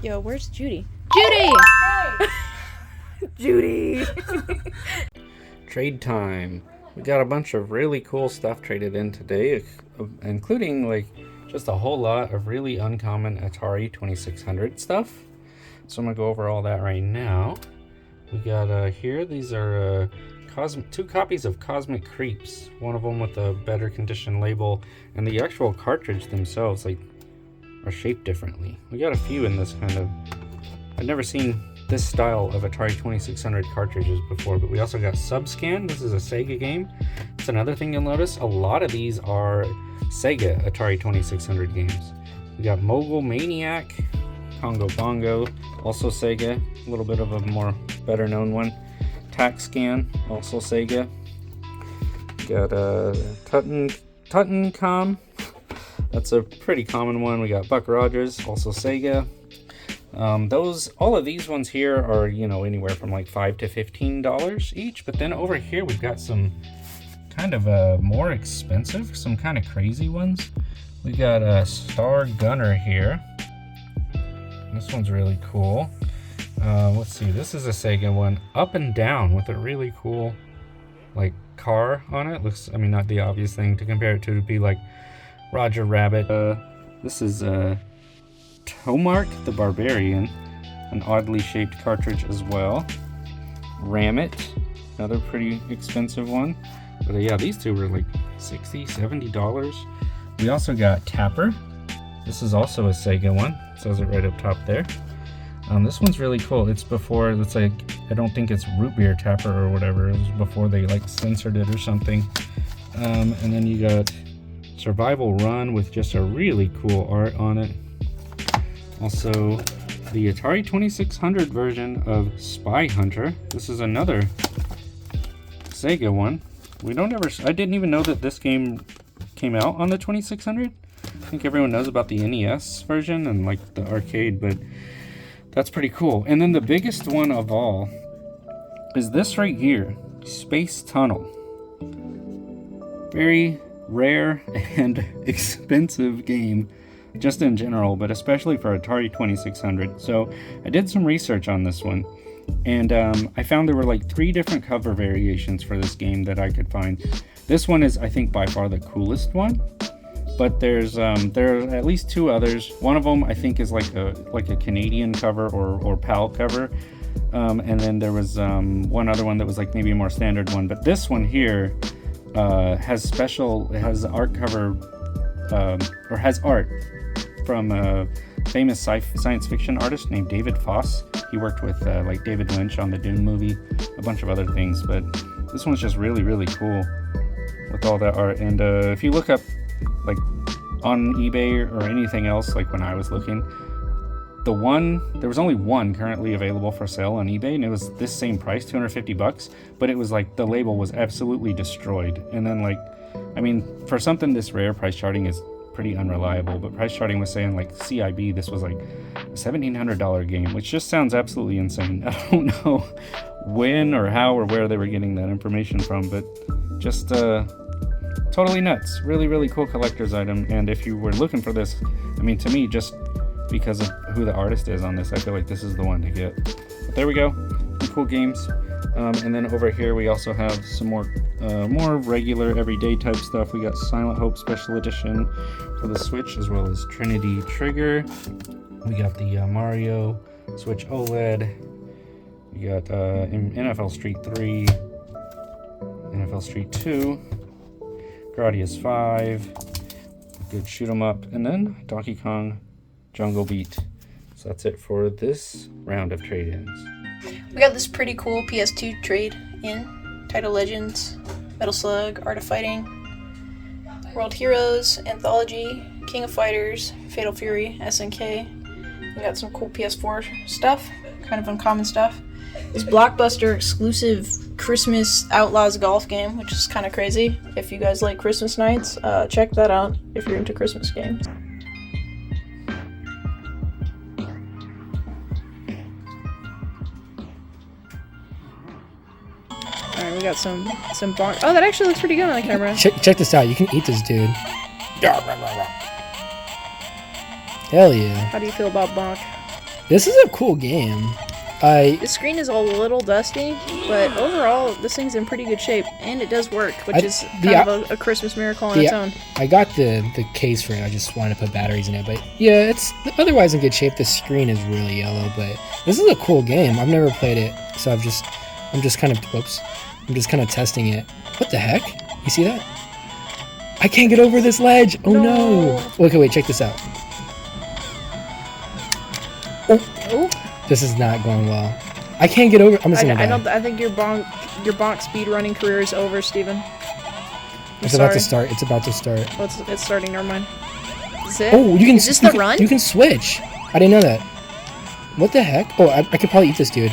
Yo, where's Judy? Judy! Hey! Judy! Trade time. We got a bunch of really cool stuff traded in today, including like just a whole lot of really uncommon Atari 2600 stuff. So I'm gonna go over all that right now. We got here, these are two copies of Cosmic Creeps. One of them with a better condition label, and the actual cartridge themselves are shaped differently. We got a few in this kind of, I've never seen this style of Atari 2600 cartridges before, but we also got Subscan. This is a Sega game. That's another thing you'll notice. A lot of these are Sega Atari 2600 games. We got Mogul Maniac, Congo Bongo, also Sega, a little bit of a more better known one. TaxScan, also Sega. We got Tutankhamun. That's a pretty common one. We got Buck Rogers, also Sega. All of these ones here are, anywhere from like $5 to $15 each. But then over here we've got some kind of more expensive, some kind of crazy ones. We got a Star Gunner here. This one's really cool. Let's see. This is a Sega one, up and down, with a really cool like car on it. Looks, not the obvious thing to compare it to would be like Roger Rabbit. This is Tomark the Barbarian, an oddly shaped cartridge as well. Ramit, another pretty expensive one. But yeah, these two were like $60, $70. We also got Tapper. This is also a Sega one. It says it right up top there. This one's really cool. It's like, I don't think it's Root Beer Tapper or whatever. It was before they like censored it or something. And then you got Survival Run with just a really cool art on it. Also, the Atari 2600 version of Spy Hunter. This is another Sega one. I didn't even know that this game came out on the 2600. I think everyone knows about the NES version and like the arcade, but that's pretty cool. And then the biggest one of all is this right here, Space Tunnel. Very rare and expensive game, just in general, but especially for Atari 2600. So I did some research on this one, and I found there were like 3 different cover variations for this game that I could find. This one is, I think, by far the coolest one, but there are at least 2 others. One of them I think is like a Canadian cover or PAL cover, and then there was one other one that was like maybe a more standard one. But this one here has art cover, or has art from a famous science fiction artist named David Foss. He worked with like David Lynch on the Dune movie, a bunch of other things, but this one's just really, really cool with all that art. And if you look up like on eBay or anything else, like when I was looking, there was only one currently available for sale on eBay, and it was this same price, $250, but it was like the label was absolutely destroyed. And then for something this rare, price charting is pretty unreliable, but price charting was saying like CIB, this was like a $1,700 game, which just sounds absolutely insane. I don't know when or how or where they were getting that information from, but just totally nuts. Really, really cool collector's item. And if you were looking for this, to me, just because of who the artist is on this, I feel like this is the one to get. But there we go, cool games. And then over here we also have some more regular everyday type stuff. We got Silent Hope Special Edition for the Switch, as well as Trinity Trigger. We got the Mario Switch OLED. We got NFL Street 3, NFL Street 2, Gradius 5, good shoot 'em up, and then Donkey Kong Jungle Beat. So that's it for this round of trade-ins. We got this pretty cool PS2 trade in. Title Legends, Metal Slug, Art of Fighting, World Heroes, Anthology, King of Fighters, Fatal Fury, SNK. We got some cool PS4 stuff, kind of uncommon stuff. This Blockbuster exclusive Christmas Outlaws golf game, which is kind of crazy. If you guys like Christmas nights, check that out if you're into Christmas games. Alright, we got some bonk. Oh, that actually looks pretty good on the camera. Check this out. You can eat this dude. Hell yeah. How do you feel about bonk? This is a cool game. The screen is a little dusty, but overall, this thing's in pretty good shape, and it does work, which is kind of a Christmas miracle on its own. I got the case for it. I just wanted to put batteries in it, but yeah, it's otherwise in good shape. The screen is really yellow, but this is a cool game. I've never played it, so I'm just kind of testing it. What the heck? You see that? I can't get over this ledge. Oh no! Okay, wait, check this out. Oh. This is not going well. I can't get over. I'm just gonna die. I think your bonk speed running career is over, Steven. It's about to start. It's about to start. Oh, it's starting. Never mind. Is it? Oh, you can. Is this the run? You can switch. I didn't know that. What the heck? Oh, I could probably eat this dude.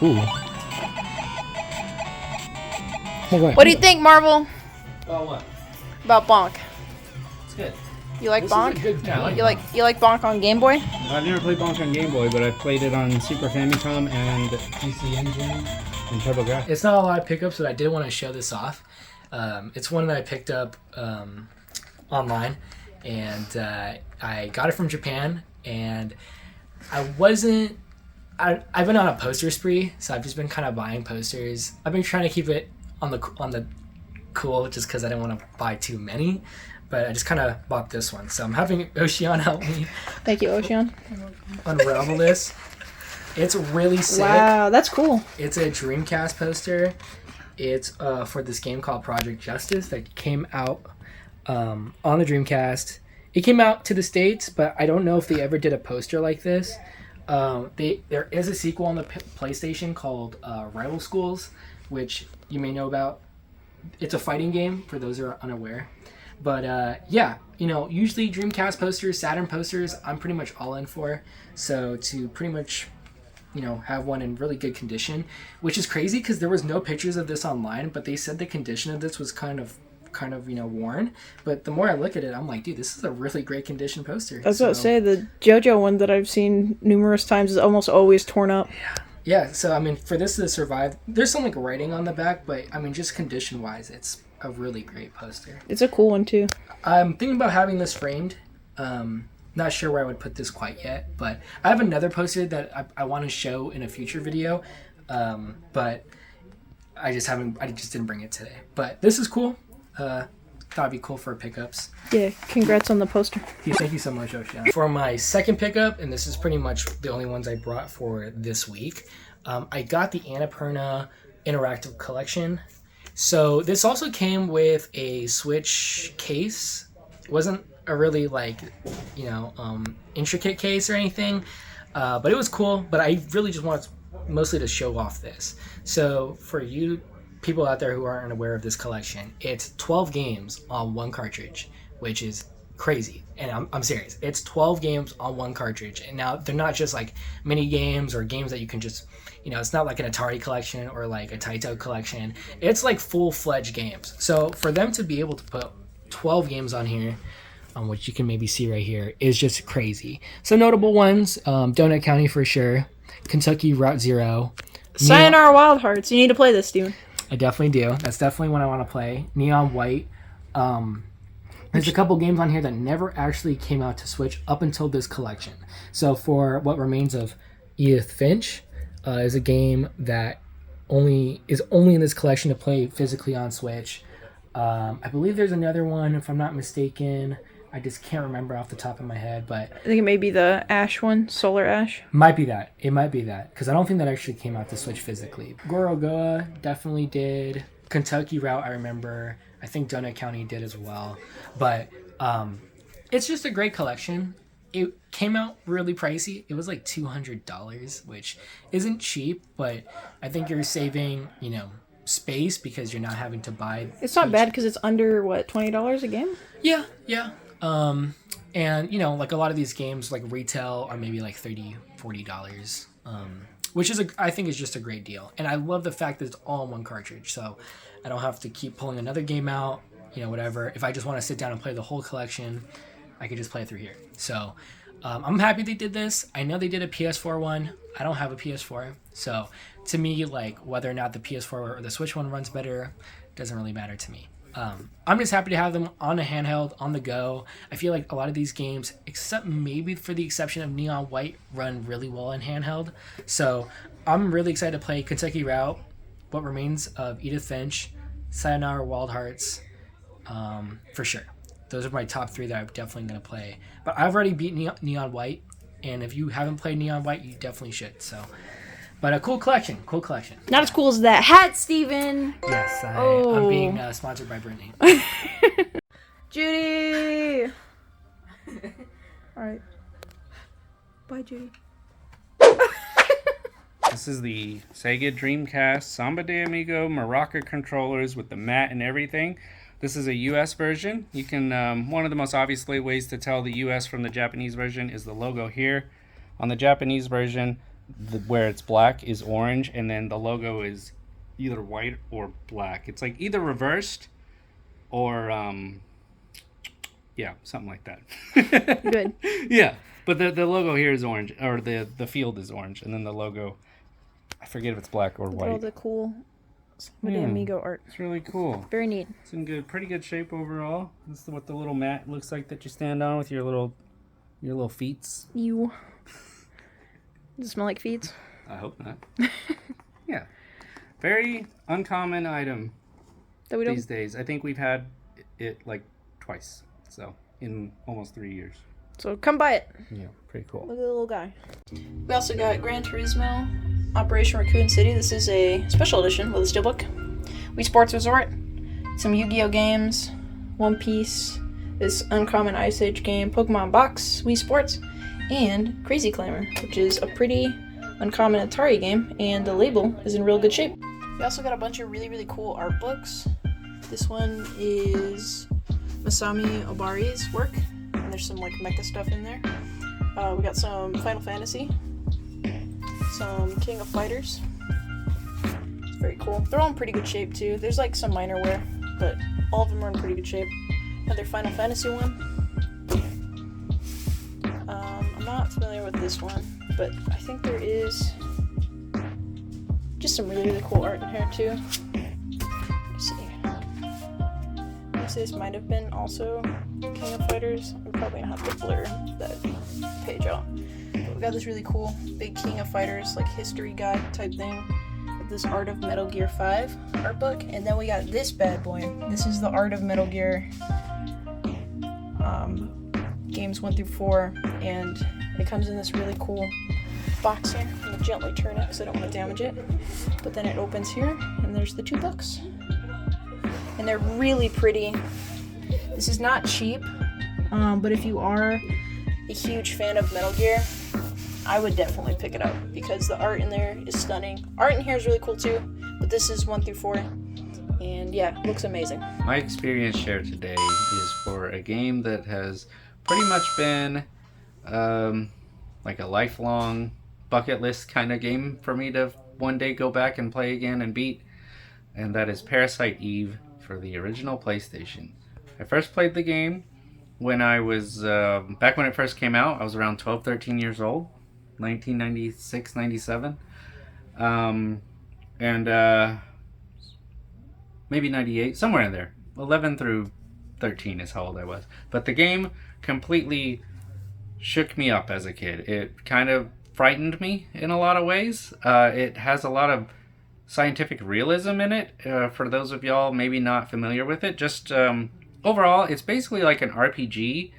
Ooh. Oh, what do you think, Marvel? About what? About bonk. It's good. You like bonk? Yeah, I You like bonk on Game Boy? I've never played Bonk on Game Boy, but I've played it on Super Famicom and PC Engine and TurboGrafx. It's not a lot of pickups, but I did want to show this off. It's one that I picked up online, and I got it from Japan, and I've been on a poster spree, so I've just been kind of buying posters. I've been trying to keep it on the cool, just because I didn't want to buy too many. But I just kind of bought this one. So I'm having Ocean help me. Thank you, Ocean. Unravel this. It's really sick. Wow, that's cool. It's a Dreamcast poster. It's for this game called Project Justice that came out on the Dreamcast. It came out to the States, but I don't know if they ever did a poster like this. There is a sequel on the PlayStation called Rival Schools, which you may know about. It's a fighting game, for those who are unaware. But yeah, usually Dreamcast posters, Saturn posters, I'm pretty much all in for. So to pretty much, have one in really good condition, which is crazy because there was no pictures of this online, but they said the condition of this was kind of worn. But the more I look at it, I'm like, dude, this is a really great condition poster. I was about to say, the JoJo one that I've seen numerous times is almost always torn up. Yeah. So I mean, for this to survive, there's some writing on the back, but I mean, just condition wise, it's a really great poster. It's a cool one too. I'm thinking about having this framed. Not sure where I would put this quite yet, but I have another poster that I want to show in a future video, but I just didn't bring it today. But this is cool. Thought it'd be cool for pickups. Yeah, congrats on the poster. Yeah, thank you so much, Ocean. For my second pickup, and this is pretty much the only ones I brought for this week, I got the Annapurna Interactive Collection. So this also came with a Switch case. It wasn't a really intricate case or anything, but it was cool. But I really just wanted mostly to show off this. So for you people out there who aren't aware of this collection, it's 12 games on one cartridge, which is crazy. And I'm serious. It's 12 games on one cartridge. And now they're not just mini games or games that you can just, it's not like an Atari collection or like a Taito collection. It's full-fledged games. So for them to be able to put 12 games on here, which you can maybe see right here, is just crazy. So notable ones, Donut County for sure, Kentucky Route Zero. Sayonara Wild Hearts. You need to play this, Steven. I definitely do. That's definitely one I want to play. Neon White. There's a couple games on here that never actually came out to Switch up until this collection. So for What Remains of Edith Finch is a game that is only in this collection to play physically on Switch. I believe there's another one, if I'm not mistaken. I just can't remember off the top of my head, but I think it may be the Ash one, Solar Ash. Might be that. It might be that, because I don't think that actually came out to Switch physically. Gorogoa definitely did. Kentucky Route, I remember. I think Donut County did as well. But it's just a great collection. It came out really pricey. It was $200, which isn't cheap, but I think you're saving, space because you're not having to buy. It's not bad because it's under $20 a game. Yeah. And a lot of these games retail are maybe $30-$40, which is I think is just a great deal. And I love the fact that it's all in one cartridge, so I don't have to keep pulling another game out, whatever. If I just want to sit down and play the whole collection, I could just play it through here. So I'm happy they did this. I know they did a PS4 one. I don't have a PS4, so to me, whether or not the PS4 or the Switch one runs better doesn't really matter to me. I'm just happy to have them on a handheld, on the go. I feel like a lot of these games, except maybe for the exception of Neon White, run really well in handheld. So I'm really excited to play Kentucky Route, What Remains of Edith Finch, Sayonara Wild Hearts, for sure. Those are my top 3 that I'm definitely going to play. But I've already beat Neon White, and if you haven't played Neon White, you definitely should. So, but a cool collection. Not as cool as that hat, Steven. Yes, I'm being sponsored by Brittany. Judy. All right. Bye, Judy. This is the Sega Dreamcast Samba de Amigo Maraca controllers with the mat and everything. This is a US version. You can, one of the most obvious ways to tell the US from the Japanese version is the logo here. On the Japanese version, where it's black is orange, and then the logo is either white or black. It's like either reversed or, yeah, something like that. Good. Yeah, but the logo here is orange, or the field is orange, and then the logo, I forget if it's black or white. All the cool Samba de Amigo art. It's really cool. Very neat. It's in pretty good shape overall. This is what the little mat looks like that you stand on with your little feets. You. Does it smell like feet? I hope not. Yeah, very uncommon item That we these days. I think we've had it like twice, so in almost 3 years. So come buy it. Yeah, pretty cool. Look at the little guy. We also got Gran Turismo Operation Raccoon City. This is a special edition with a steelbook. Wii Sports Resort, some Yu-Gi-Oh games, One Piece, this Uncommon Ice Age game, Pokemon Box, Wii Sports, and Crazy Clamor, which is a pretty uncommon Atari game, and the label is in real good shape. We also got a bunch of really, really cool art books. This one is Masami Obari's work, and there's some like mecha stuff in there. We got some Final Fantasy, some King of Fighters. It's very cool. They're all in pretty good shape too. There's like some minor wear, but all of them are in pretty good shape. Another Final Fantasy one. I'm not familiar with this one, but I think there is just some really, really cool art in here too. Let's see. This might have been also King of Fighters. I'm probably gonna have to blur that page out. But we got this really cool big King of Fighters like history guide type thing with this Art of Metal Gear 5 art book, and then we got this bad boy. This is the Art of Metal Gear games 1 through 4, and it comes in this really cool box here. I'm gonna gently turn it because I don't want to damage it. But then it opens here, and there's the 2 books. And they're really pretty. This is not cheap, but if you are a huge fan of Metal Gear, I would definitely pick it up because the art in there is stunning. Art in here is really cool too, but this is 1 through 4, and yeah, looks amazing. My experience shared today is for a game that has pretty much been like a lifelong bucket list kind of game for me to one day go back and play again and beat, and that is Parasite Eve for the original PlayStation. I first played the game when I was, back when it first came out, I was around 12, 13 years old, 1996, 97. And maybe 98, somewhere in there. 11 through 13 is how old I was. But the game completely shook me up as a kid. It kind of frightened me in a lot of ways. It has a lot of scientific realism in it. For those of y'all maybe not familiar with it, just overall, it's basically like an RPG,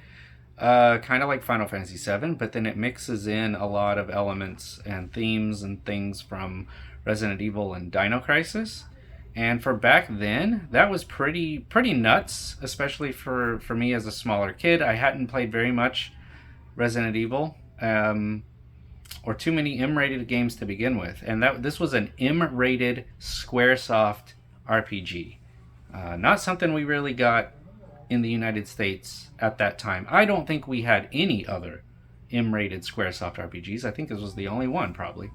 kind of like Final Fantasy VII, but then it mixes in a lot of elements and themes and things from Resident Evil and Dino Crisis. And for back then, that was pretty nuts, especially for me as a smaller kid. I hadn't played very much Resident Evil, or too many M-rated games to begin with. And this was an M-rated Squaresoft RPG. Not something we really got in the United States at that time. I don't think we had any other M-rated Squaresoft RPGs. I think this was the only one, probably.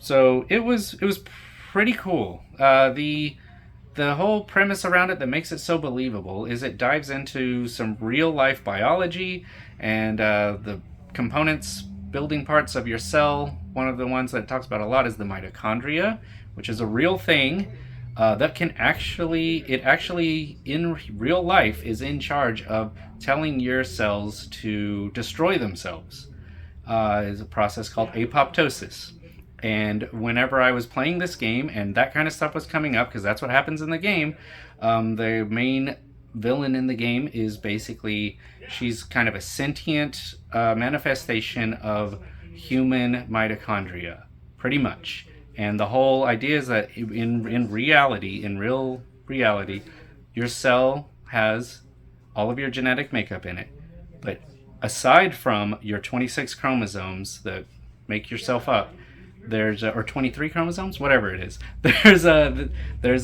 So it was pretty cool. The whole premise around it that makes it so believable is it dives into some real-life biology and the components, building parts of your cell. One of the ones that it talks about a lot is the mitochondria, which is a real thing. that can actually, it actually in real life is in charge of telling your cells to destroy themselves. Is a process called apoptosis. And whenever I was playing this game and that kind of stuff was coming up, because that's what happens in the game, the main villain in the game is basically, she's kind of a sentient manifestation of human mitochondria, pretty much. And the whole idea is that in reality, in real reality, your cell has all of your genetic makeup in it. But aside from your 26 chromosomes that make yourself up, there's or 23 chromosomes, whatever it is. There's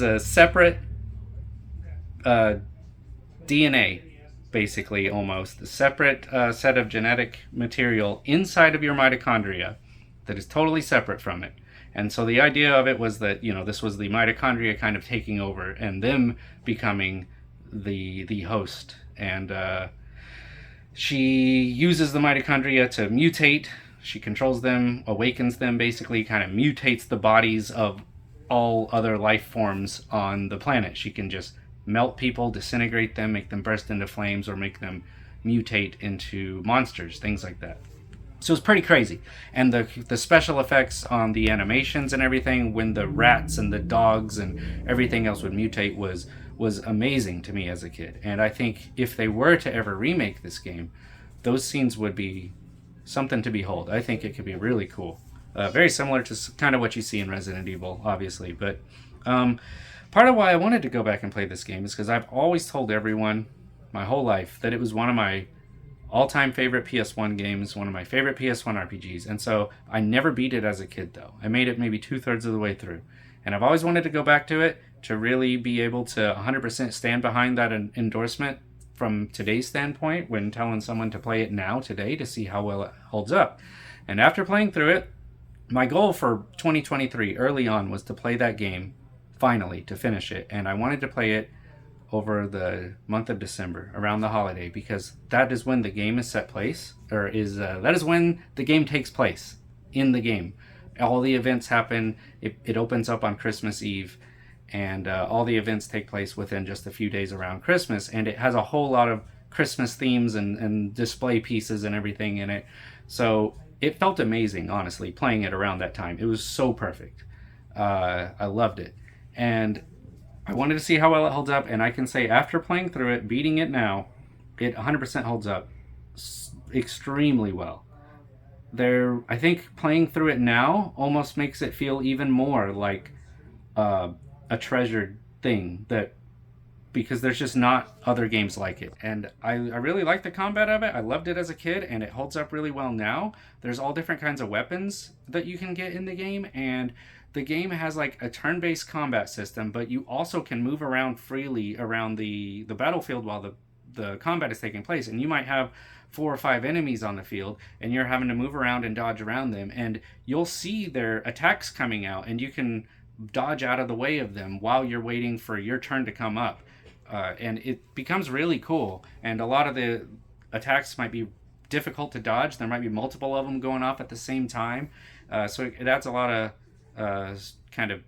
a separate DNA, basically, almost a separate set of genetic material inside of your mitochondria that is totally separate from it. And so the idea of it was that, this was the mitochondria kind of taking over and them becoming the host. And she uses the mitochondria to mutate. She controls them, awakens them, basically kind of mutates the bodies of all other life forms on the planet. She can just melt people, disintegrate them, make them burst into flames, or make them mutate into monsters, things like that. So it's pretty crazy. And the special effects on the animations and everything, when the rats and the dogs and everything else would mutate, was amazing to me as a kid. And I think if they were to ever remake this game, those scenes would be something to behold. I think it could be really cool. Very similar to kind of what you see in Resident Evil, obviously. But part of why I wanted to go back and play this game is because I've always told everyone my whole life that it was one of my all-time favorite PS1 games, one of my favorite PS1 RPGs. And so I never beat it as a kid, though. I made it maybe 2/3 of the way through. And I've always wanted to go back to it to really be able to 100% stand behind that endorsement from today's standpoint when telling someone to play it now, today, to see how well it holds up. And after playing through it, my goal for 2023 early on was to play that game, finally, to finish it. And I wanted to play it over the month of December, around the holiday, because that is when the game is set place, or that is when the game takes place in the game. All the events happen, it opens up on Christmas Eve, and all the events take place within just a few days around Christmas, and it has a whole lot of Christmas themes and display pieces and everything in it. So it felt amazing, honestly, playing it around that time. It was so perfect. I loved it. And I wanted to see how well it holds up, and I can say after playing through it, beating it now, it 100% holds up extremely well. I think playing through it now almost makes it feel even more like a treasured thing, because there's just not other games like it. And I really like the combat of it. I loved it as a kid, and it holds up really well now. There's all different kinds of weapons that you can get in the game, and the game has like a turn-based combat system, but you also can move around freely around the battlefield while the combat is taking place. And you might have 4 or 5 enemies on the field, and you're having to move around and dodge around them. And you'll see their attacks coming out, and you can dodge out of the way of them while you're waiting for your turn to come up. And it becomes really cool. And a lot of the attacks might be difficult to dodge. There might be multiple of them going off at the same time. So it adds a lot of kind of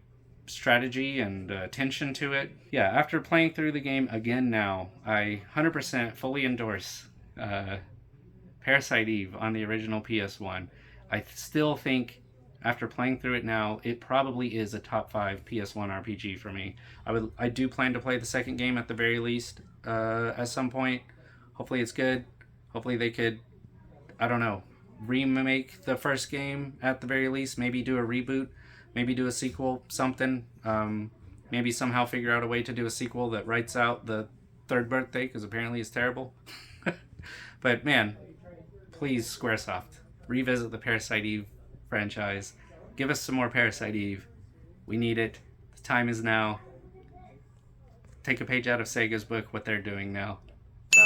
strategy and tension to it. Yeah, after playing through the game again now, I 100% fully endorse Parasite Eve on the original PS1. I still think, after playing through it now, it probably is a top 5 PS1 RPG for me. I do plan to play the second game at the very least at some point. Hopefully it's good. Hopefully they could, I don't know, remake the first game at the very least. Maybe do a reboot. Maybe do a sequel, something. Maybe somehow figure out a way to do a sequel that writes out the third birthday, because apparently it's terrible. But man, please, Squaresoft, revisit the Parasite Eve franchise. Give us some more Parasite Eve. We need it. The time is now. Take a page out of Sega's book, what they're doing now. So,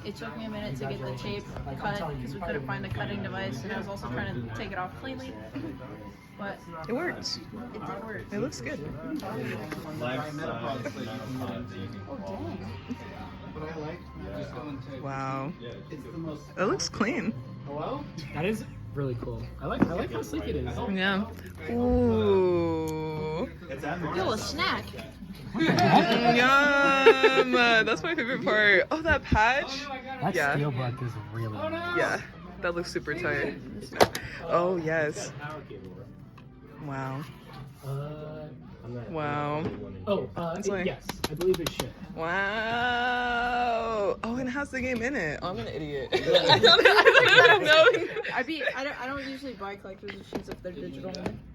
it took me a minute to get the tape cut because we couldn't find a cutting device, and I was also trying to take it off cleanly. But it works. It did work. It looks good. Oh, dang. Wow. It looks clean. That is really cool. I like how slick it is. Yeah. Ooh. Yo, a snack. Yum. That's my favorite part. Oh, that patch. That Yeah. steelbook is really nice. Yeah. That looks super tight. Oh yes. Wow. Wow. Oh, like- yes, I believe it should. Wow. Oh, and it has the game in it. Oh, I'm an idiot. I don't know. I don't usually buy collector's editions if they're digital.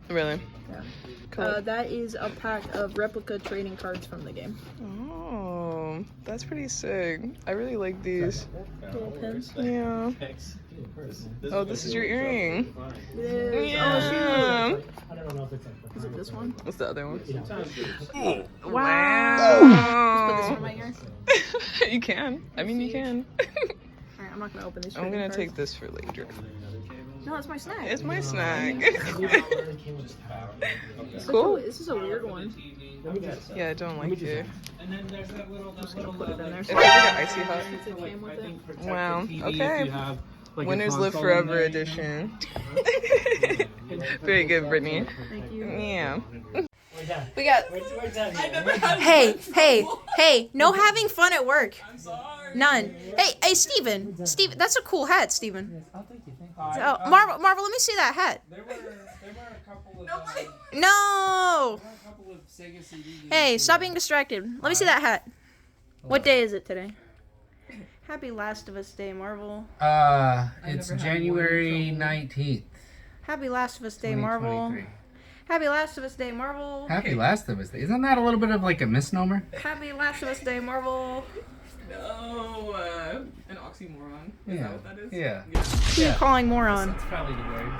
Really? Yeah. Cool. That is a pack of replica trading cards from the game. Oh, that's pretty sick. I really like these. Little pins. Yeah. Oh, this is your earring. It is. Yeah. Oh, I don't know if it's like shoot. Is it this one? What's the other one? Wow. Put this Wow. in my ear. You can. I mean, you can. Alright, I'm not gonna open these. I'm trading gonna cards. take this for later. No, it's my snack. It's my snack. Cool. This is a weird one. Yeah, I don't like it. I'm just gonna put it in there. It's like an icy hot. Since it came with it. Wow. Okay. Winners live forever edition. Very good, Brittany. Thank you. Yeah. We got. Hey! No having fun at work. I'm sorry. None. Hey, Steven, that's a cool hat, Steven. Oh, Marvel, let me see that hat. There were a couple of No. Sega CDs. Hey, stop being distracted. Let me see that hat. What day is it today? Happy Last of Us Day, Marvel. It's January 19th. Happy Last of Us Day, Marvel. 2023. Happy Last of Us Day, Marvel. Happy Last of Us Day. Isn't that a little bit of like a misnomer? Happy Last of Us Day, Marvel. No, an oxymoron. Is that what that is? Yeah. Who are you calling moron? That's probably the word.